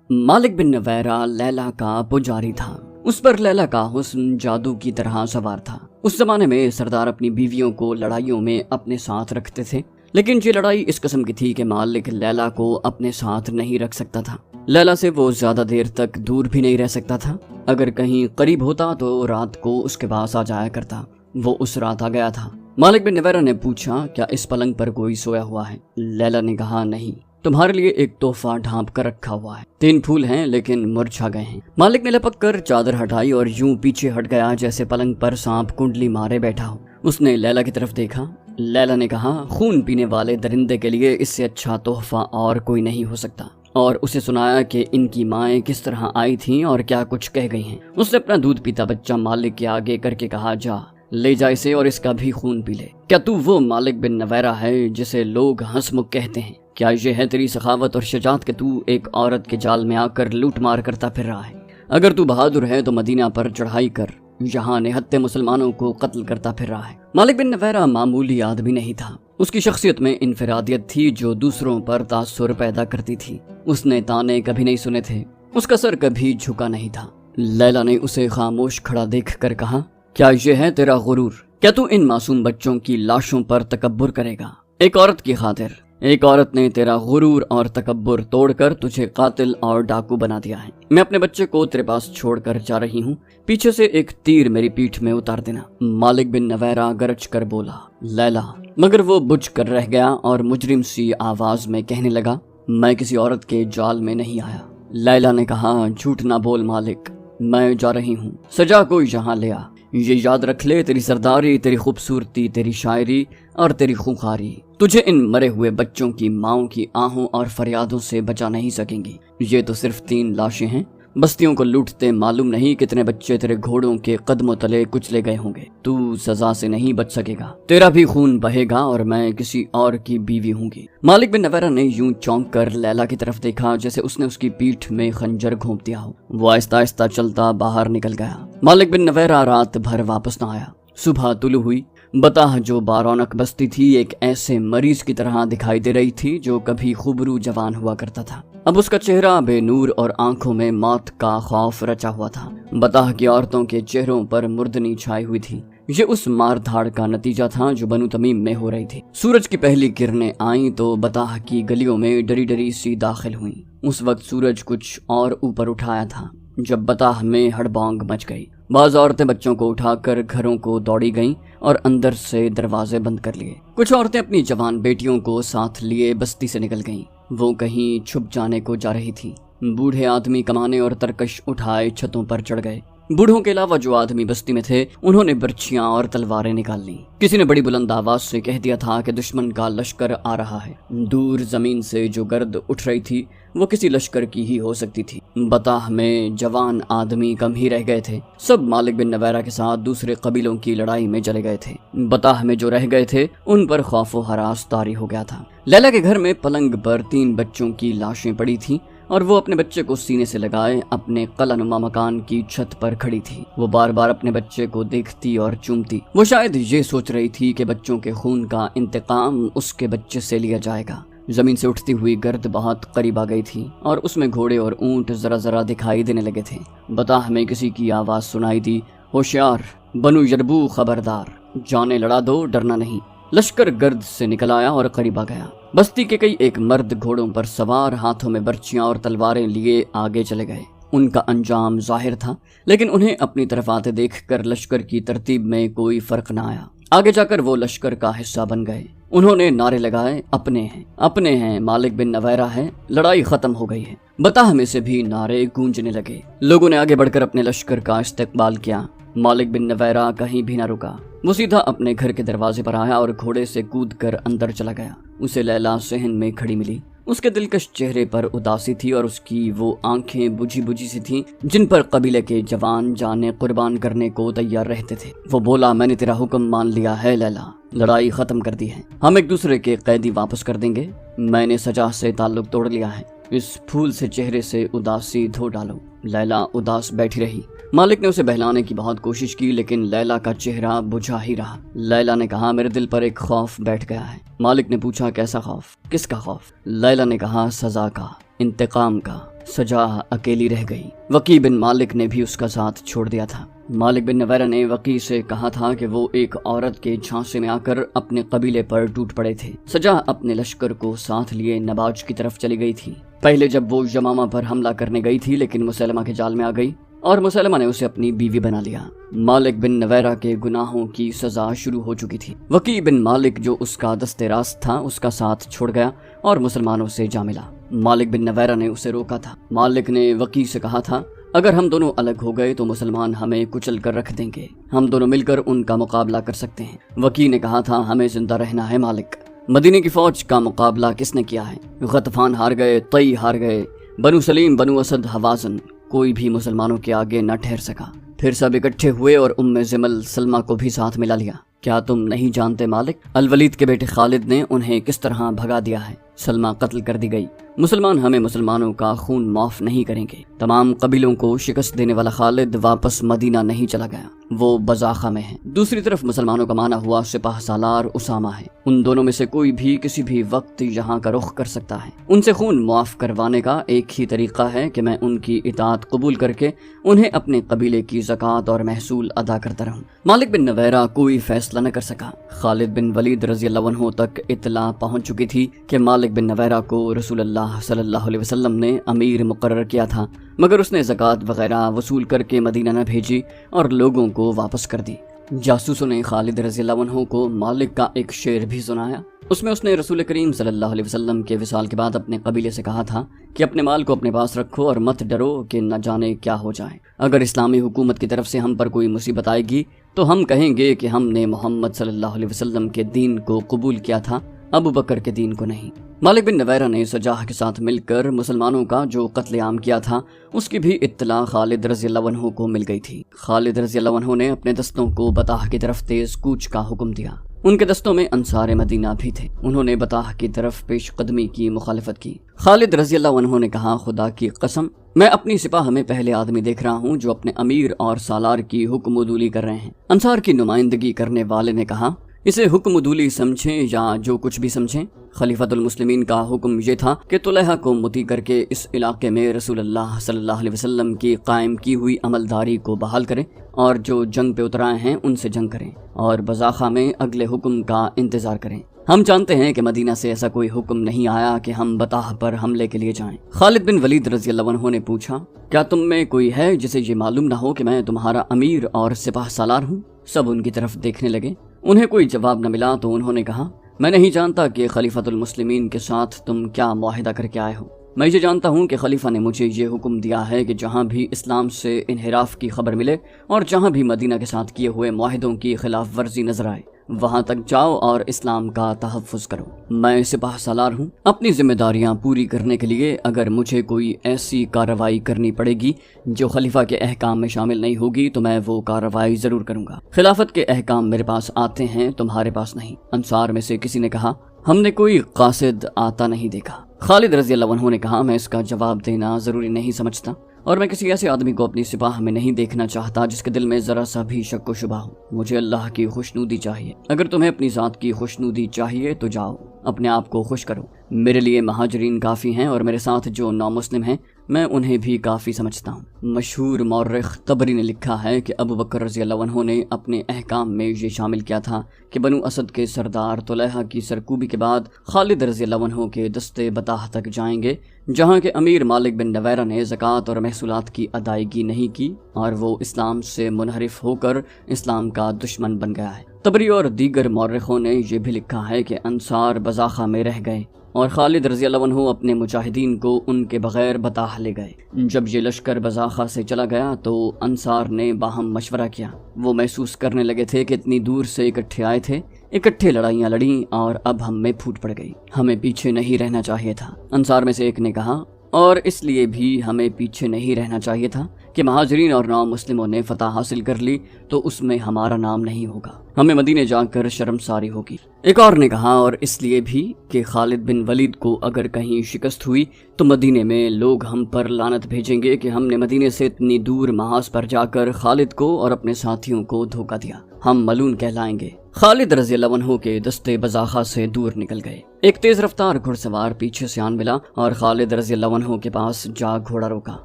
مالک بن نویرہ لیلا کا پجاری تھا۔ اس پر لیلا کا حسن جادو کی طرح سوار تھا۔ اس زمانے میں سردار اپنی بیویوں کو لڑائیوں میں اپنے ساتھ رکھتے تھے، لیکن یہ لڑائی اس قسم کی تھی کہ مالک لیلا کو اپنے ساتھ نہیں رکھ سکتا تھا۔ لیلا سے وہ زیادہ دیر تک دور بھی نہیں رہ سکتا تھا۔ اگر کہیں قریب ہوتا تو رات کو اس کے پاس آ جایا کرتا۔ وہ اس رات آ گیا تھا۔ مالک بن نویرہ نے پوچھا، کیا اس پلنگ پر کوئی سویا ہوا ہے؟ لیلا نے کہا، نہیں، تمہارے لیے ایک تحفہ ڈھانپ کر رکھا ہوا ہے۔ 3 پھول ہیں لیکن مرجھا گئے ہیں۔ مالک نے لپک کر چادر ہٹائی اور یوں پیچھے ہٹ گیا جیسے پلنگ پر سانپ کنڈلی مارے بیٹھا ہو۔ اس نے لیلا کی طرف دیکھا۔ لیلا نے کہا، خون پینے والے درندے کے لیے اس سے اچھا تحفہ اور کوئی نہیں ہو سکتا، اور اسے سنایا کہ ان کی مائیں کس طرح آئی تھیں اور کیا کچھ کہہ گئی ہیں۔ اس نے اپنا دودھ پیتا بچہ مالک کے آگے کر کے کہا، جا لے جا اسے اور اس کا بھی خون پی لے۔ کیا تو وہ مالک بن نویرہ ہے جسے لوگ ہنسمکھ کہتے ہیں؟ کیا یہ ہے تیری سخاوت اور شجاعت کہ تو ایک عورت کے جال میں آ کر لوٹ مار کرتا پھر رہا ہے؟ اگر تو بہادر ہے تو مدینہ پر چڑھائی کر، یہاں نہتے مسلمانوں کو قتل کرتا پھر رہا ہے۔ مالک بن نویرہ معمولی آدمی نہیں تھا۔ اس کی شخصیت میں انفرادیت تھی جو دوسروں پر تاثر پیدا کرتی تھی۔ اس نے تانے کبھی نہیں سنے تھے، اس کا سر کبھی جھکا نہیں تھا۔ لیلا نے اسے خاموش کھڑا دیکھ کر کہا، کیا یہ ہے تیرا غرور؟ کیا تو ان معصوم بچوں کی لاشوں پر تکبر کرے گا؟ ایک عورت کی خاطر ایک عورت نے تیرا غرور اور تکبر توڑ کر تجھے قاتل اور ڈاکو بنا دیا ہے۔ میں اپنے بچے کو تیرے پاس چھوڑ کر جا رہی ہوں، پیچھے سے ایک تیر میری پیٹھ میں اتار دینا۔ مالک بن نویرہ گرج کر بولا، لیلا، مگر وہ بجھ کر رہ گیا اور مجرم سی آواز میں کہنے لگا، میں کسی عورت کے جال میں نہیں آیا۔ لیلا نے کہا، جھوٹ نہ بول مالک، میں جا رہی ہوں، سجا کو یہاں لے آ۔ یہ یاد رکھ لے، تیری سرداری، تیری خوبصورتی، تیری شاعری اور تیری خونخواری تجھے ان مرے ہوئے بچوں کی ماؤں کی آہوں اور فریادوں سے بچا نہیں سکیں گی۔ یہ تو صرف 3 لاشیں ہیں، بستیوں کو لوٹتے معلوم نہیں کتنے بچے تیرے گھوڑوں کے قدموں تلے کچلے گئے ہوں گے۔ تو سزا سے نہیں بچ سکے گا، تیرا بھی خون بہے گا اور میں کسی اور کی بیوی ہوں گی۔ مالک بن نویرہ نے یوں چونک کر لیلا کی طرف دیکھا جیسے اس نے اس کی پیٹھ میں خنجر گھونپ دیا ہو۔ وہ آہستہ آہستہ چلتا باہر نکل گیا۔ مالک بن نویرہ رات بھر واپس نہ آیا۔ صبح طلوع ہوئی۔ بطح جو بارونق بستی تھی ایک ایسے مریض کی طرح دکھائی دے رہی تھی جو کبھی خوبرو جوان ہوا کرتا تھا۔ اب اس کا چہرہ بے نور اور آنکھوں میں موت کا خوف رچا ہوا تھا۔ بطح کی عورتوں کے چہروں پر مردنی چھائی ہوئی تھی۔ یہ اس مار دھاڑ کا نتیجہ تھا جو بنو تمیم میں ہو رہی تھی۔ سورج کی پہلی کرنیں آئیں تو بطح کی گلیوں میں ڈری ڈری سی داخل ہوئیں۔ اس وقت سورج کچھ اور اوپر اٹھایا تھا جب بطح میں ہڑبانگ مچ گئی۔ بعض عورتیں بچوں کو اٹھا کر گھروں کو دوڑی گئیں اور اندر سے دروازے بند کر لیے۔ کچھ عورتیں اپنی جوان بیٹیوں کو ساتھ لیے بستی سے نکل گئیں۔ وہ کہیں چھپ جانے کو جا رہی تھی۔ بوڑھے آدمی کمانے اور ترکش اٹھائے چھتوں پر چڑھ گئے۔ بوڑھوں کے علاوہ جو آدمی بستی میں تھے انہوں نے برچھیاں اور تلواریں نکال لیں۔ کسی نے بڑی بلند آواز سے کہہ دیا تھا کہ دشمن کا لشکر آ رہا ہے۔ دور زمین سے جو گرد اٹھ رہی تھی وہ کسی لشکر کی ہی ہو سکتی تھی۔ بطح میں جوان آدمی کم ہی رہ گئے تھے۔ سب مالک بن نویرہ کے ساتھ دوسرے قبیلوں کی لڑائی میں چلے گئے تھے۔ بطح میں جو رہ گئے تھے ان پر خوف و ہراس طاری ہو گیا تھا۔ لیلا کے گھر میں پلنگ پر 3 بچوں کی لاشیں پڑی تھیں اور وہ اپنے بچے کو سینے سے لگائے اپنے قلعہ نما مکان کی چھت پر کھڑی تھی۔ وہ بار بار اپنے بچے کو دیکھتی اور چومتی۔ وہ شاید یہ سوچ رہی تھی کہ بچوں کے خون کا انتقام اس کے بچے سے لیا جائے گا۔ زمین سے اٹھتی ہوئی گرد بہت قریب آ گئی تھی اور اس میں گھوڑے اور اونٹ ذرا ذرا دکھائی دینے لگے تھے۔ بطح میں کسی کی آواز سنائی دی، ہوشیار، بنو یربو خبردار، جانیں لڑا دو، ڈرنا نہیں۔ لشکر گرد سے نکل آیا اور قریب آ گیا۔ بستی کے کئی ایک مرد گھوڑوں پر سوار ہاتھوں میں برچیاں اور تلواریں لیے آگے چلے گئے۔ ان کا انجام ظاہر تھا، لیکن انہیں اپنی طرف آتے دیکھ کر لشکر کی ترتیب میں کوئی فرق نہ آیا۔ آگے جا کر وہ لشکر کا حصہ بن گئے۔ انہوں نے نعرے لگائے، اپنے ہیں، اپنے ہیں، مالک بن نویرہ ہے، لڑائی ختم ہو گئی ہے۔ بطح میں سے بھی نعرے گونجنے لگے۔ لوگوں نے آگے بڑھ کر اپنے لشکر کا استقبال کیا۔ مالک بن نویرہ کہیں بھی نہ رکا۔ وہ سیدھا اپنے گھر کے دروازے پر آیا اور گھوڑے سے کود کر اندر چلا گیا۔ اسے لیلا صحن میں کھڑی ملی۔ اس کے دلکش چہرے پر اداسی تھی اور اس کی وہ آنکھیں بجھی بجھی سی تھیں جن پر قبیلے کے جوان جانیں قربان کرنے کو تیار رہتے تھے۔ وہ بولا، میں نے تیرا حکم مان لیا ہے لیلا، لڑائی ختم کر دی ہے، ہم ایک دوسرے کے قیدی واپس کر دیں گے، میں نے سجا سے تعلق توڑ لیا ہے، اس پھول سے چہرے سے اداسی دھو ڈالو۔ لیلا اداس بیٹھی رہی۔ مالک نے اسے بہلانے کی بہت کوشش کی لیکن لیلا کا چہرہ بجھا ہی رہا۔ لیلا نے کہا، میرے دل پر ایک خوف بیٹھ گیا ہے۔ مالک نے پوچھا، کیسا خوف؟ کس کا خوف؟ لیلا نے کہا، سزا کا، انتقام کا۔ سجاہ اکیلی رہ گئی۔ وقی بن مالک نے بھی اس کا ساتھ چھوڑ دیا تھا۔ مالک بن نویرہ نے وقی سے کہا تھا کہ وہ ایک عورت کے جھانسے میں آ کر اپنے قبیلے پر ٹوٹ پڑے تھے۔ سجاہ اپنے لشکر کو ساتھ لیے نباج کی طرف چلی گئی تھی۔ پہلے جب وہ یمامہ پر حملہ کرنے گئی تھی لیکن مسلمہ کے جال میں آ گئی اور مسلمہ نے اسے اپنی بیوی بنا لیا۔ مالک بن نویرہ کے گناہوں کی سزا شروع ہو چکی تھی۔ وقی بن مالک جو اس کا دست راست تھا اس کا ساتھ چھوڑ گیا اور مسلمانوں سے جا ملا۔ مالک بن نویرہ نے اسے روکا تھا۔ مالک نے وقی سے کہا تھا اگر ہم دونوں الگ ہو گئے تو مسلمان ہمیں کچل کر رکھ دیں گے، ہم دونوں مل کر ان کا مقابلہ کر سکتے ہیں۔ وقی نے کہا تھا ہمیں زندہ رہنا ہے مالک، مدینے کی فوج کا مقابلہ کس نے کیا ہے؟ غطفان ہار گئے، طئی ہار گئے، بنو سلیم، بنو اسد، حوازن، کوئی بھی مسلمانوں کے آگے نہ ٹھہر سکا۔ پھر سب اکٹھے ہوئے اور زمل سلمہ کو بھی ساتھ ملا لیا۔ کیا تم نہیں جانتے مالک، الولید کے بیٹے خالد نے انہیں کس طرح بھگا دیا ہے؟ سلمہ قتل کر دی گئی۔ مسلمان ہمیں مسلمانوں کا خون معاف نہیں کریں گے۔ تمام قبیلوں کو شکست دینے والا خالد واپس مدینہ نہیں چلا گیا، وہ بزاخہ میں ہے۔ دوسری طرف مسلمانوں کا مانا ہوا سپاہ سالار اسامہ ہے۔ ان دونوں میں سے کوئی بھی کسی بھی وقت یہاں کا رخ کر سکتا ہے۔ ان سے خون معاف کروانے کا ایک ہی طریقہ ہے کہ میں ان کی اطاعت قبول کر کے انہیں اپنے قبیلے کی زکوٰۃ اور محصول ادا کرتا رہوں۔ مالک بن نویرہ کوئی فیصلہ نہ کر سکا۔ خالد بن ولید رضی اللہ عنہ تک اطلاع پہنچ چکی تھی کہ مالک بن نویرہ کو رسول اللہ صلی اللہ علیہ وسلم نے امیر مقرر کیا تھا، مگر اس نے زکوٰۃ وغیرہ وصول کر کے مدینہ نہ بھیجی اور لوگوں کو واپس کر دی۔ جاسوسوں نے خالد رضی اللہ عنہ کو مالک کا ایک شعر بھی سنایا۔ اس میں اس نے رسول کریم صلی اللہ علیہ وسلم کے وصال کے بعد اپنے قبیلے سے کہا تھا کہ اپنے مال کو اپنے پاس رکھو اور مت ڈرو کہ نہ جانے کیا ہو جائے۔ اگر اسلامی حکومت کی طرف سے ہم پر کوئی مصیبت آئے گی تو ہم کہیں گے کہ ہم نے محمد صلی اللہ علیہ وسلم کے دین کو قبول کیا تھا، ابو بکر کے دین کو نہیں۔ مالک بن نویرہ نے سجاہ کے ساتھ مل کر مسلمانوں کا جو قتل عام کیا تھا اس کی بھی اطلاع خالد رضی اللہ عنہ کو مل گئی تھی۔ خالد رضی اللہ عنہ نے اپنے دستوں کو بطاح کی طرف تیز کوچ کا حکم دیا۔ ان کے دستوں میں انصار مدینہ بھی تھے۔ انہوں نے بطاح کی طرف پیش قدمی کی مخالفت کی۔ خالد رضی اللہ عنہ نے کہا خدا کی قسم میں اپنی سپاہ میں پہلے آدمی دیکھ رہا ہوں جو اپنے امیر اور سالار کی حکم دولی کر رہے ہیں۔ انصار کی نمائندگی کرنے والے نے کہا اسے حکم دولی سمجھیں یا جو کچھ بھی سمجھیں، خلیفۃ المسلمین کا حکم یہ تھا کہ طلحہ کو مطیع کر کے اس علاقے میں رسول اللہ صلی اللہ علیہ وسلم کی قائم کی ہوئی عملداری کو بحال کریں اور جو جنگ پہ اترائے ہیں ان سے جنگ کریں اور بزاخہ میں اگلے حکم کا انتظار کریں۔ ہم جانتے ہیں کہ مدینہ سے ایسا کوئی حکم نہیں آیا کہ ہم بطاح پر حملے کے لیے جائیں۔ خالد بن ولید رضی اللہ عنہ نے پوچھا کیا تم میں کوئی ہے جسے یہ معلوم نہ ہو کہ میں تمہارا امیر اور سپاہ سالار ہوں؟ سب ان کی طرف دیکھنے لگے۔ انہیں کوئی جواب نہ ملا تو انہوں نے کہا میں نہیں جانتا کہ خلیفۃ المسلمین کے ساتھ تم کیا معاہدہ کر کے آئے ہو۔ میں یہ جانتا ہوں کہ خلیفہ نے مجھے یہ حکم دیا ہے کہ جہاں بھی اسلام سے انحراف کی خبر ملے اور جہاں بھی مدینہ کے ساتھ کیے ہوئے معاہدوں کی خلاف ورزی نظر آئے وہاں تک جاؤ اور اسلام کا تحفظ کرو۔ میں سپاہ سالار ہوں، اپنی ذمہ داریاں پوری کرنے کے لیے اگر مجھے کوئی ایسی کارروائی کرنی پڑے گی جو خلیفہ کے احکام میں شامل نہیں ہوگی تو میں وہ کارروائی ضرور کروں گا۔ خلافت کے احکام میرے پاس آتے ہیں، تمہارے پاس نہیں۔ انصار میں سے کسی نے کہا ہم نے کوئی قاصد آتا نہیں دیکھا۔ خالد رضی اللہ عنہ نے کہا میں اس کا جواب دینا ضروری نہیں سمجھتا اور میں کسی ایسے آدمی کو اپنی سپاہ میں نہیں دیکھنا چاہتا جس کے دل میں ذرا سا بھی شک و شبہ ہو۔ مجھے اللہ کی خوشنودی چاہیے۔ اگر تمہیں اپنی ذات کی خوشنودی چاہیے تو جاؤ، اپنے آپ کو خوش کرو۔ میرے لیے مہاجرین کافی ہیں اور میرے ساتھ جو نامسلم ہیں میں انہیں بھی کافی سمجھتا ہوں۔ مشہور مورخ طبری نے لکھا ہے کہ ابو بکر رضی اللہ عنہ نے اپنے احکام میں یہ شامل کیا تھا کہ بنو اسد کے سردار طلحہ کی سرکوبی کے بعد خالد رضی اللہ عنہ کے دستے بطاح تک جائیں گے جہاں کے امیر مالک بن نویرہ نے زکوٰۃ اور محصولات کی ادائیگی نہیں کی اور وہ اسلام سے منحرف ہو کر اسلام کا دشمن بن گیا ہے۔ طبری اور دیگر مورخوں نے یہ بھی لکھا ہے کہ انصار بزاخہ میں رہ گئے اور خالد رضی اللہ عنہ اپنے مجاہدین کو ان کے بغیر بطاح لے گئے۔ جب یہ لشکر بزاخہ سے چلا گیا تو انصار نے باہم مشورہ کیا۔ وہ محسوس کرنے لگے تھے کہ اتنی دور سے اکٹھے آئے تھے، اکٹھے لڑائیاں لڑیں اور اب ہم میں پھوٹ پڑ گئی، ہمیں پیچھے نہیں رہنا چاہیے تھا۔ انصار میں سے ایک نے کہا اور اس لیے بھی ہمیں پیچھے نہیں رہنا چاہیے تھا کہ مہاجرین اور نو مسلموں نے فتح حاصل کر لی تو اس میں ہمارا نام نہیں ہوگا، ہمیں مدینے جا کر شرمساری ہوگی۔ ایک اور نے کہا اور اس لیے بھی کہ خالد بن ولید کو اگر کہیں شکست ہوئی تو مدینے میں لوگ ہم پر لعنت بھیجیں گے کہ ہم نے مدینے سے اتنی دور محاذ پر جا کر خالد کو اور اپنے ساتھیوں کو دھوکہ دیا، ہم ملعون کہلائیں گے۔ خالد رضی اللہ عنہ کے دستے بزاخہ سے دور نکل گئے۔ ایک تیز رفتار گھڑ سوار پیچھے سے آن ملا اور خالد رضی اللہ عنہ کے پاس جا گھوڑا روکا۔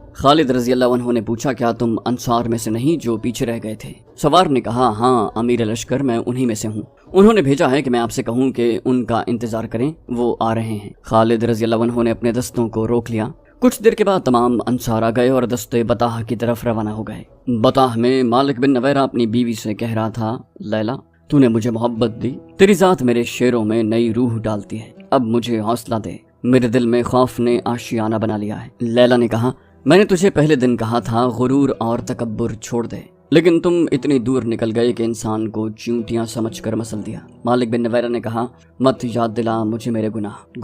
خالد رضی اللہ عنہ نے پوچھا، کیا تم انصار میں سے نہیں جو پیچھے رہ گئے تھے؟ سوار نے کہا، ہاں امیر لشکر، میں انہی میں سے ہوں۔ انہوں نے بھیجا ہے کہ میں آپ سے کہوں کہ ان کا انتظار کریں، وہ آ رہے ہیں۔ خالد رضی اللہ عنہ نے اپنے دستوں کو روک لیا۔ کچھ دیر کے بعد تمام انصار آ گئے اور دستے بطاح کی طرف روانہ ہو گئے۔ بطاح میں مالک بن نویرہ اپنی بیوی سے کہہ رہا تھا، لیلا تو نے مجھے محبت دی، تیری ذات میرے شعروں میں نئی روح ڈالتی ہے، اب مجھے حوصلہ دے، میرے دل میں خوف نے آشیانہ بنا لیا ہے۔ لیلا نے کہا، میں نے تجھے پہلے دن کہا تھا غرور اور تکبر چھوڑ دے، لیکن تم اتنی دور نکل گئے کہ انسان کو چیونٹیاں سمجھ کر مسل دیا۔ مالک بن نویرہ نے کہا، مت یاد دلا مجھے میرے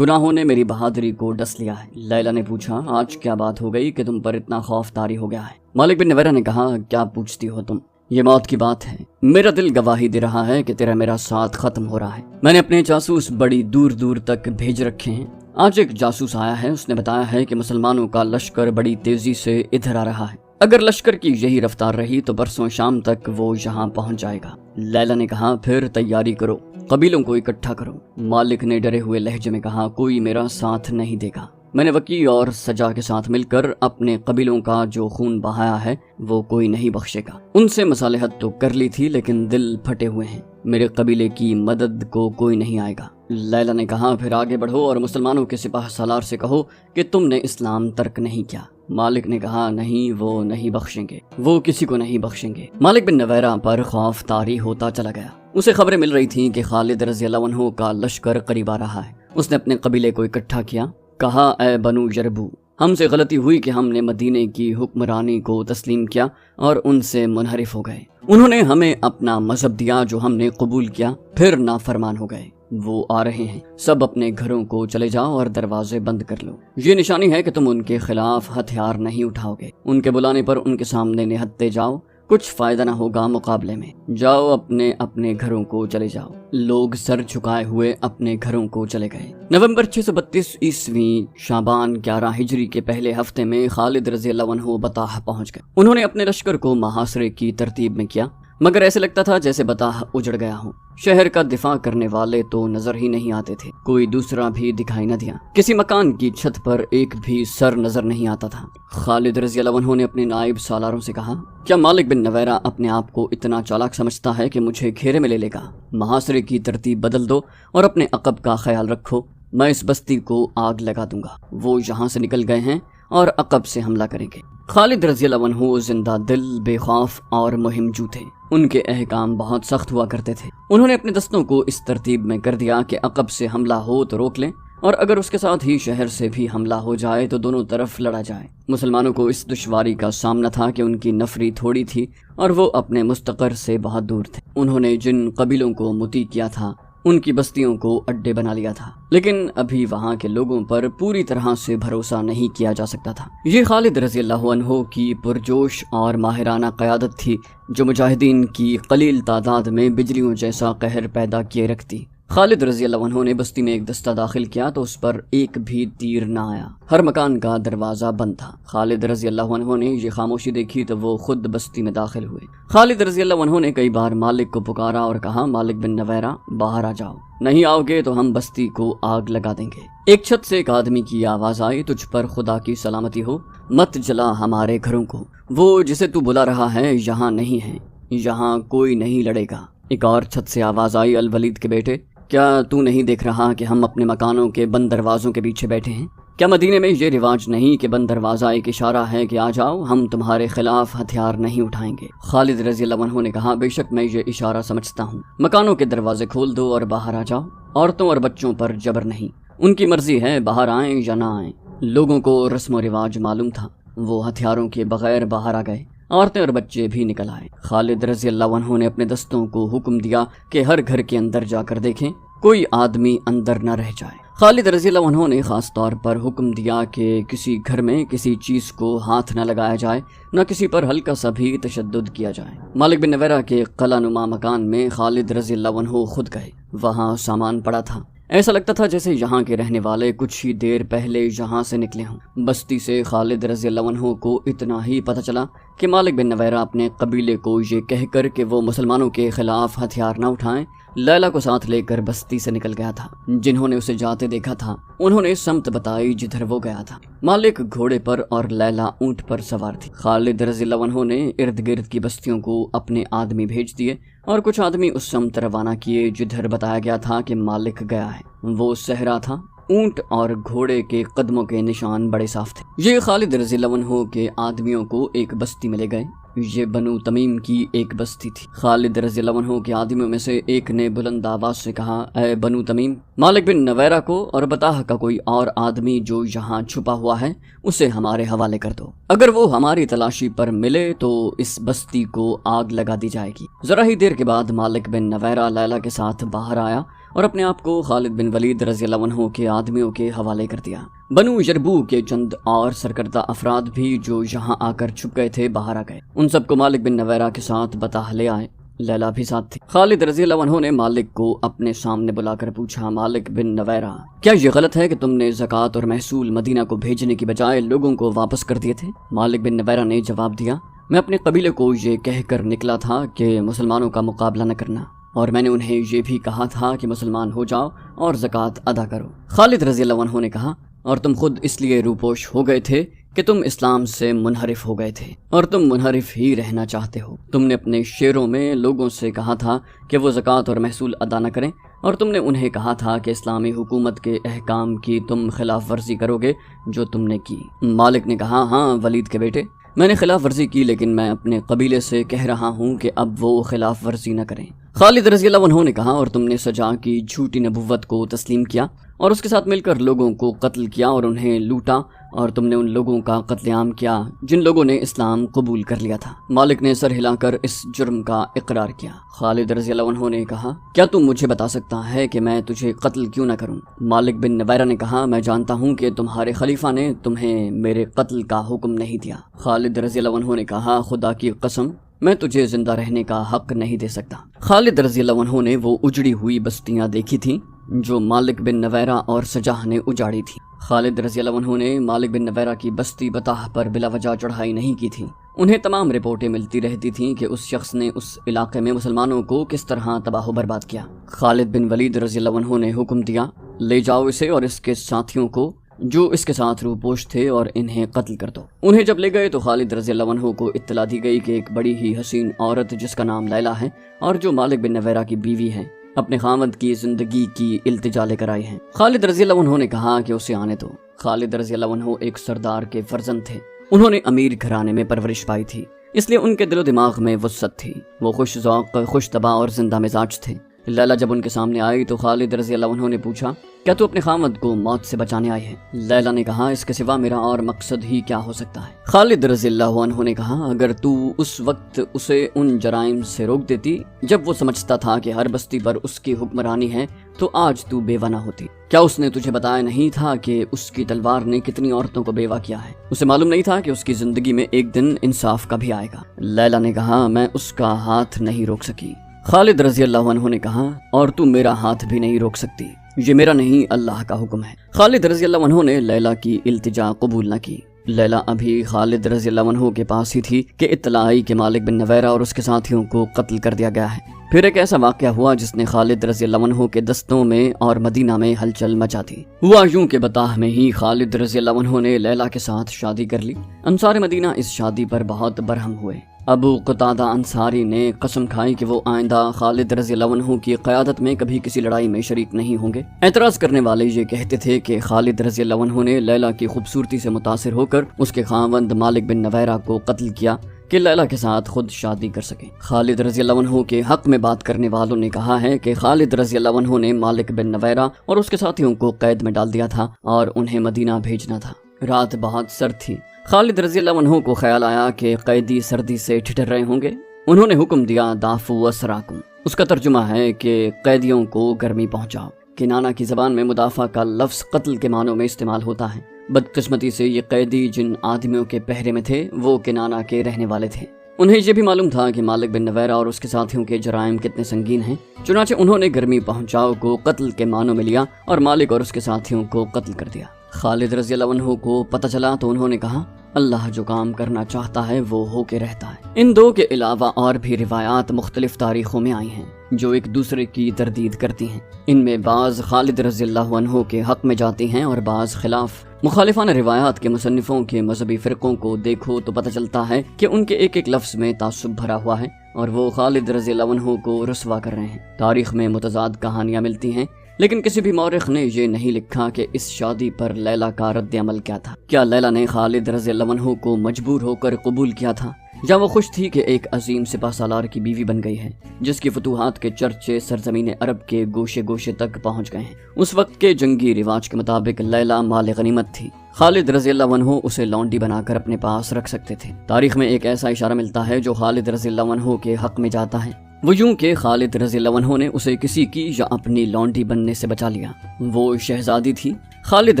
گناہوں نے میری بہادری کو ڈس لیا ہے۔ لیلا نے پوچھا، آج کیا بات ہو گئی کہ تم پر اتنا خوف طاری ہو گیا ہے؟ مالک بن نویرہ نے کہا، کیا پوچھتی ہو تم، یہ موت کی بات ہے، میرا دل گواہی دے رہا ہے کہ تیرا میرا ساتھ ختم ہو رہا ہے۔ میں نے اپنے جاسوس بڑی دور دور تک بھیج رکھے ہیں، آج ایک جاسوس آیا ہے، اس نے بتایا ہے کہ مسلمانوں کا لشکر بڑی تیزی سے ادھر آ رہا ہے، اگر لشکر کی یہی رفتار رہی تو پرسوں شام تک وہ یہاں پہنچ جائے گا۔ لیلا نے کہا، پھر تیاری کرو، قبیلوں کو اکٹھا کرو۔ مالک نے ڈرے ہوئے لہجے میں کہا، کوئی میرا ساتھ نہیں دے گا، میں نے وکی اور سجا کے ساتھ مل کر اپنے قبیلوں کا جو خون بہایا ہے وہ کوئی نہیں بخشے گا۔ ان سے مصالحت تو کر لی تھی لیکن دل پھٹے ہوئے ہیں، میرے قبیلے کی مدد کو کوئی نہیں آئے گا۔ لیلا نے کہا، پھر آگے بڑھو اور مسلمانوں کے سپاہ سالار سے کہو کہ تم نے اسلام ترک نہیں کیا۔ مالک نے کہا، نہیں، وہ نہیں بخشیں گے، وہ کسی کو نہیں بخشیں گے۔ مالک بن نویرہ پر خوف طاری ہوتا چلا گیا، اسے خبریں مل رہی تھیں کہ خالد رضی اللہ عنہ کا لشکر قریب آ رہا ہے۔ اس نے اپنے قبیلے کو اکٹھا کیا، کہا، اے بنو یربو، ہم سے غلطی ہوئی کہ ہم نے مدینے کی حکمرانی کو تسلیم کیا اور ان سے منحرف ہو گئے۔ انہوں نے ہمیں اپنا مذہب دیا جو ہم نے قبول کیا، پھر نافرمان ہو گئے۔ وہ آ رہے ہیں، سب اپنے گھروں کو چلے جاؤ اور دروازے بند کر لو۔ یہ نشانی ہے کہ تم ان کے خلاف ہتھیار نہیں اٹھاؤ گے، ان کے بلانے پر ان کے سامنے نہتے جاؤ، کچھ فائدہ نہ ہوگا مقابلے میں، جاؤ اپنے اپنے گھروں کو چلے جاؤ۔ لوگ سر جھکائے ہوئے اپنے گھروں کو چلے گئے۔ نومبر 632 عیسوی شعبان 11 ہجری کے پہلے ہفتے میں خالد رضی اللہ عنہ بطاح پہنچ گئے۔ انہوں نے اپنے لشکر کو محاصرے کی ترتیب میں کیا، مگر ایسے لگتا تھا جیسے بطاح اجڑ گیا ہو۔ شہر کا دفاع کرنے والے تو نظر ہی نہیں آتے تھے، کوئی دوسرا بھی دکھائی نہ دیا، کسی مکان کی چھت پر ایک بھی سر نظر نہیں آتا تھا۔ خالد رضی اللہ عنہ نے اپنے نائب سالاروں سے کہا، کیا مالک بن نویرہ اپنے آپ کو اتنا چالاک سمجھتا ہے کہ مجھے گھیرے میں لے لے گا؟ محاصرے کی ترتیب بدل دو اور اپنے عقب کا خیال رکھو، میں اس بستی کو آگ لگا دوں گا۔ وہ یہاں سے نکل گئے ہیں اور عقب سے حملہ کریں گے۔ خالد رضی اللہ عنہ زندہ دل، بے خوف اور مہمجو تھے، ان کے احکام بہت سخت ہوا کرتے تھے۔ انہوں نے اپنے دستوں کو اس ترتیب میں کر دیا کہ عقب سے حملہ ہو تو روک لیں، اور اگر اس کے ساتھ ہی شہر سے بھی حملہ ہو جائے تو دونوں طرف لڑا جائے۔ مسلمانوں کو اس دشواری کا سامنا تھا کہ ان کی نفری تھوڑی تھی اور وہ اپنے مستقر سے بہت دور تھے۔ انہوں نے جن قبیلوں کو مطیع کیا تھا ان کی بستیوں کو اڈے بنا لیا تھا، لیکن ابھی وہاں کے لوگوں پر پوری طرح سے بھروسہ نہیں کیا جا سکتا تھا۔ یہ خالد رضی اللہ عنہ کی پرجوش اور ماہرانہ قیادت تھی جو مجاہدین کی قلیل تعداد میں بجلیوں جیسا قہر پیدا کیے رکھتی۔ خالد رضی اللہ عنہ نے بستی میں ایک دستہ داخل کیا تو اس پر ایک بھی تیر نہ آیا، ہر مکان کا دروازہ بند تھا۔ خالد رضی اللہ عنہ نے یہ خاموشی دیکھی تو وہ خود بستی میں داخل ہوئے۔ خالد رضی اللہ عنہ نے کئی بار مالک کو پکارا اور کہا، مالک بن نویرہ باہر آ جاؤ، نہیں آؤ گے تو ہم بستی کو آگ لگا دیں گے۔ ایک چھت سے ایک آدمی کی آواز آئی، تجھ پر خدا کی سلامتی ہو، مت جلا ہمارے گھروں کو، وہ جسے تو بلا رہا ہے یہاں نہیں ہے، یہاں کوئی نہیں لڑے گا۔ ایک اور چھت سے آواز آئی، الولید کے بیٹے، کیا تو نہیں دیکھ رہا کہ ہم اپنے مکانوں کے بند دروازوں کے پیچھے بیٹھے ہیں؟ کیا مدینے میں یہ رواج نہیں کہ بند دروازہ ایک اشارہ ہے کہ آ جاؤ، ہم تمہارے خلاف ہتھیار نہیں اٹھائیں گے؟ خالد رضی اللہ عنہ نے کہا، بے شک میں یہ اشارہ سمجھتا ہوں، مکانوں کے دروازے کھول دو اور باہر آ جاؤ، عورتوں اور بچوں پر جبر نہیں، ان کی مرضی ہے باہر آئیں یا نہ آئیں۔ لوگوں کو رسم و رواج معلوم تھا، وہ ہتھیاروں کے بغیر باہر آ گئے، عورتیں اور بچے بھی نکل آئے۔ خالد رضی اللہ عنہ نے اپنے دستوں کو حکم دیا کہ ہر گھر کے اندر جا کر دیکھیں کوئی آدمی اندر نہ رہ جائے۔ خالد رضی اللہ عنہ نے خاص طور پر حکم دیا کہ کسی گھر میں کسی چیز کو ہاتھ نہ لگایا جائے، نہ کسی پر ہلکا سا بھی تشدد کیا جائے۔ مالک بن نویرہ کے قلعہ نما مکان میں خالد رضی اللہ عنہ خود گئے، وہاں سامان پڑا تھا، ایسا لگتا تھا جیسے یہاں کے رہنے والے کچھ ہی دیر پہلے یہاں سے نکلے ہوں۔ بستی سے خالد رضی اللہ عنہ کو اتنا ہی پتہ چلا کہ مالک بن نویرہ اپنے قبیلے کو یہ کہہ کر کہ وہ مسلمانوں کے خلاف ہتھیار نہ اٹھائیں، لیلا کو ساتھ لے کر بستی سے نکل گیا تھا۔ جنہوں نے اسے جاتے دیکھا تھا انہوں نے سمت بتائی جدھر وہ گیا تھا۔ مالک گھوڑے پر اور لیلا اونٹ پر سوار تھی۔ خالد رضی اللہ عنہ نے ارد گرد کی بستیوں کو اپنے آدمی بھیج دیے اور کچھ آدمی اس سمت روانہ کیے جدھر بتایا گیا تھا کہ مالک گیا ہے۔ وہ صحرا تھا، اونٹ اور گھوڑے کے قدموں کے نشان بڑے صاف تھے۔ یہ خالد رضی اللہ عنہ کے آدمیوں کو ایک بستی میں لے گئے۔ یہ بنو تمیم کی ایک بستی تھی۔ خالد رضی اللہ عنہ کے آدمیوں میں سے ایک نے بلند آواز سے کہا، اے بنو تمیم، مالک بن نویرہ کو اور بطاح کا کوئی اور آدمی جو یہاں چھپا ہوا ہے اسے ہمارے حوالے کر دو۔ اگر وہ ہماری تلاشی پر ملے تو اس بستی کو آگ لگا دی جائے گی۔ ذرا ہی دیر کے بعد مالک بن نویرہ لیلا کے ساتھ باہر آیا اور اپنے آپ کو خالد بن ولید رضی اللہ عنہ کے آدمیوں کے حوالے کر دیا۔ بنو یربو کے چند اور سرکردہ افراد بھی جو یہاں آ کر چھپ گئے تھے باہر آ گئے۔ ان سب کو مالک بن نویرہ کے ساتھ بطاح لے آئے۔ لیلا بھی ساتھ تھی۔ خالد رضی اللہ عنہ نے مالک کو اپنے سامنے بلا کر پوچھا، مالک بن نویرہ، کیا یہ غلط ہے کہ تم نے زکوٰۃ اور محصول مدینہ کو بھیجنے کی بجائے لوگوں کو واپس کر دیے تھے؟ مالک بن نویرہ نے جواب دیا، میں اپنے قبیلے کو یہ کہہ کر نکلا تھا کہ مسلمانوں کا مقابلہ نہ کرنا، اور میں نے انہیں یہ بھی کہا تھا کہ مسلمان ہو جاؤ اور زکوٰۃ ادا کرو۔ خالد رضی اللہ عنہ نے کہا، اور تم خود اس لیے روپوش ہو گئے تھے کہ تم اسلام سے منحرف ہو گئے تھے، اور تم منحرف ہی رہنا چاہتے ہو۔ تم نے اپنے شعروں میں لوگوں سے کہا تھا کہ وہ زکوٰۃ اور محصول ادا نہ کریں، اور تم نے انہیں کہا تھا کہ اسلامی حکومت کے احکام کی تم خلاف ورزی کرو گے، جو تم نے کی۔ مالک نے کہا، ہاں ولید کے بیٹے، میں نے خلاف ورزی کی، لیکن میں اپنے قبیلے سے کہہ رہا ہوں کہ اب وہ خلاف ورزی نہ کریں۔ خالد رضی اللہ عنہ نے کہا، اور تم نے سجا کی جھوٹی نبوت کو تسلیم کیا اور اس کے ساتھ مل کر لوگوں کو قتل کیا اور انہیں لوٹا، اور تم نے ان لوگوں کا قتل عام کیا جن لوگوں نے اسلام قبول کر لیا تھا۔ مالک نے سر ہلا کر اس جرم کا اقرار کیا۔ خالد رضی اللہ عنہ نے کہا، کیا تم مجھے بتا سکتا ہے کہ میں تجھے قتل کیوں نہ کروں؟ مالک بن نویرہ نے کہا، میں جانتا ہوں کہ تمہارے خلیفہ نے تمہیں میرے قتل کا حکم نہیں دیا۔ خالد رضی اللہ عنہ نے کہا، خدا کی قسم، میں تجھے زندہ رہنے کا حق نہیں دے سکتا۔ خالد رضی اللہ عنہ نے وہ اجڑی ہوئی بستیاں دیکھی تھیں جو مالک بن نویرہ اور سجاہ نے اجاڑی تھی۔ خالد رضی اللہ عنہ نے مالک بن نویرہ کی بستی بطاح پر بلا وجہ چڑھائی نہیں کی تھی۔ انہیں تمام رپورٹیں ملتی رہتی تھیں کہ اس شخص نے اس علاقے میں مسلمانوں کو کس طرح تباہ و برباد کیا۔ خالد بن ولید رضی اللہ عنہ نے حکم دیا، لے جاؤ اسے اور اس کے ساتھیوں کو جو اس کے ساتھ روپوش تھے اور انہیں قتل کر دو۔ انہیں جب لے گئے تو خالد رضی اللہ عنہ کو اطلاع دی گئی کہ ایک بڑی ہی حسین عورت جس کا نام لیلا ہے اور جو مالک بن نویرہ کی بیوی ہے، اپنے خاوند کی زندگی کی التجا لے کر آئی ہیں۔ خالد رضی اللہ عنہ نے کہا کہ اسے آنے دو۔ خالد رضی اللہ عنہ ایک سردار کے فرزند تھے۔ انہوں نے امیر گھرانے میں پرورش پائی تھی، اس لیے ان کے دل و دماغ میں وسعت تھی۔ وہ خوش ذوق، خوش طبع اور زندہ مزاج تھے۔ لیلا جب ان کے سامنے آئی تو خالد رضی اللہ عنہ نے پوچھا، کیا تو اپنے خاوند کو موت سے بچانے آئی ہے؟ لیلا نے کہا، اس کے سوا میرا اور مقصد ہی کیا ہو سکتا ہے؟ خالد رضی اللہ عنہ نے کہا، اگر تو اس وقت اسے ان جرائم سے روک دیتی جب وہ سمجھتا تھا کہ ہر بستی پر اس کی حکمرانی ہے تو آج تو بیوہ نہ ہوتی۔ کیا اس نے تجھے بتایا نہیں تھا کہ اس کی تلوار نے کتنی عورتوں کو بیوہ کیا ہے؟ اسے معلوم نہیں تھا کہ اس کی زندگی میں ایک دن انصاف کا بھی آئے گا؟ لیلا نے کہا، میں اس کا ہاتھ نہیں روک سکی۔ خالد رضی اللہ عنہ نے کہا، اور تو میرا ہاتھ بھی نہیں روک سکتی، یہ میرا نہیں اللہ کا حکم ہے۔ خالد رضی اللہ عنہ نے لیلا کی التجا قبول نہ کی۔ لیلا ابھی خالد رضی اللہ عنہ کے پاس ہی تھی کہ اطلاع آئی کہ مالک بن نویرہ اور اس کے ساتھیوں کو قتل کر دیا گیا ہے۔ پھر ایک ایسا واقعہ ہوا جس نے خالد رضی اللہ عنہ کے دستوں میں اور مدینہ میں ہلچل مچا دی۔ ہوا یوں کہ بطاح میں ہی خالد رضی اللہ عنہ نے لیلا کے ساتھ شادی کر لی۔ انصار مدینہ اس شادی پر بہت برہم ہوئے۔ ابو قتادہ انصاری نے قسم کھائی کہ وہ آئندہ خالد رضی اللہ عنہ کی قیادت میں کبھی کسی لڑائی میں شریک نہیں ہوں گے۔ اعتراض کرنے والے یہ کہتے تھے کہ خالد رضی اللہ عنہ نے لیلا کی خوبصورتی سے متاثر ہو کر اس کے خاوند مالک بن نویرہ کو قتل کیا کہ لیلا کے ساتھ خود شادی کر سکے۔ خالد رضی اللہ عنہ کے حق میں بات کرنے والوں نے کہا ہے کہ خالد رضی اللہ عنہ نے مالک بن نویرہ اور اس کے ساتھیوں کو قید میں ڈال دیا تھا اور انہیں مدینہ بھیجنا تھا۔ رات بہت سرد تھی۔ خالد رضی اللہ عنہ کو خیال آیا کہ قیدی سردی سے ٹھٹر رہے ہوں گے۔ انہوں نے حکم دیا، دافو اسراکم، اس کا ترجمہ ہے کہ قیدیوں کو گرمی پہنچاؤ۔ کنانہ کی زبان میں مدافع کا لفظ قتل کے معنوں میں استعمال ہوتا ہے۔ بدقسمتی سے یہ قیدی جن آدمیوں کے پہرے میں تھے وہ کنانہ کے رہنے والے تھے۔ انہیں یہ بھی معلوم تھا کہ مالک بن نویرہ اور اس کے ساتھیوں کے جرائم کتنے سنگین ہیں، چنانچہ انہوں نے گرمی پہنچاؤ کو قتل کے معنوں میں لیا اور مالک اور اس کے ساتھیوں کو قتل کر دیا۔ خالد رضی اللہ عنہ کو پتہ چلا تو انہوں نے کہا، اللہ جو کام کرنا چاہتا ہے وہ ہو کے رہتا ہے۔ ان دو کے علاوہ اور بھی روایات مختلف تاریخوں میں آئی ہیں جو ایک دوسرے کی تردید کرتی ہیں۔ ان میں بعض خالد رضی اللہ عنہ کے حق میں جاتی ہیں اور بعض خلاف۔ مخالفانہ روایات کے مصنفوں کے مذہبی فرقوں کو دیکھو تو پتہ چلتا ہے کہ ان کے ایک ایک لفظ میں تعصب بھرا ہوا ہے اور وہ خالد رضی اللہ عنہ کو رسوا کر رہے ہیں۔ تاریخ میں متضاد کہانیاں ملتی ہیں، لیکن کسی بھی مورخ نے یہ نہیں لکھا کہ اس شادی پر لیلا کا رد عمل کیا تھا۔ کیا لیلا نے خالد رضی اللہ عنہ کو مجبور ہو کر قبول کیا تھا، یا وہ خوش تھی کہ ایک عظیم سپہ سالار کی بیوی بن گئی ہے جس کی فتوحات کے چرچے سرزمین عرب کے گوشے گوشے تک پہنچ گئے ہیں؟ اس وقت کے جنگی رواج کے مطابق لیلا مال غنیمت تھی۔ خالد رضی اللہ عنہ اسے لونڈی بنا کر اپنے پاس رکھ سکتے تھے۔ تاریخ میں ایک ایسا اشارہ ملتا ہے جو خالد رضی اللہ عنہ کے حق میں جاتا ہے، وہ یوں کہ خالد رضی اللہ عنہ نے اسے کسی کی یا اپنی لونڈی بننے سے بچا لیا۔ وہ شہزادی تھی۔ خالد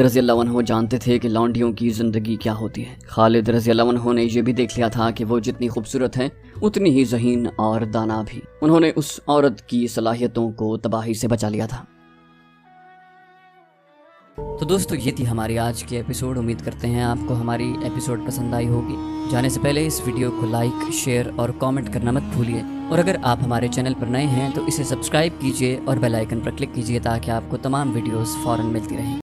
رضی اللہ عنہ جانتے تھے کہ لونڈیوں کی زندگی کیا ہوتی ہے۔ خالد رضی اللہ عنہ نے یہ بھی دیکھ لیا تھا کہ وہ جتنی خوبصورت ہے اتنی ہی ذہین اور دانا بھی۔ انہوں نے اس عورت کی صلاحیتوں کو تباہی سے بچا لیا تھا۔ تو دوستو، یہ تھی ہماری آج کی ایپیسوڈ۔ امید کرتے ہیں آپ کو ہماری ایپیسوڈ پسند آئی ہوگی۔ جانے سے پہلے اس ویڈیو کو لائک، شیئر اور کامنٹ کرنا مت بھولیے، اور اگر آپ ہمارے چینل پر نئے ہیں تو اسے سبسکرائب کیجیے اور بیل آئیکن پر کلک کیجیے تاکہ آپ کو تمام ویڈیوز فوراً ملتی رہیں۔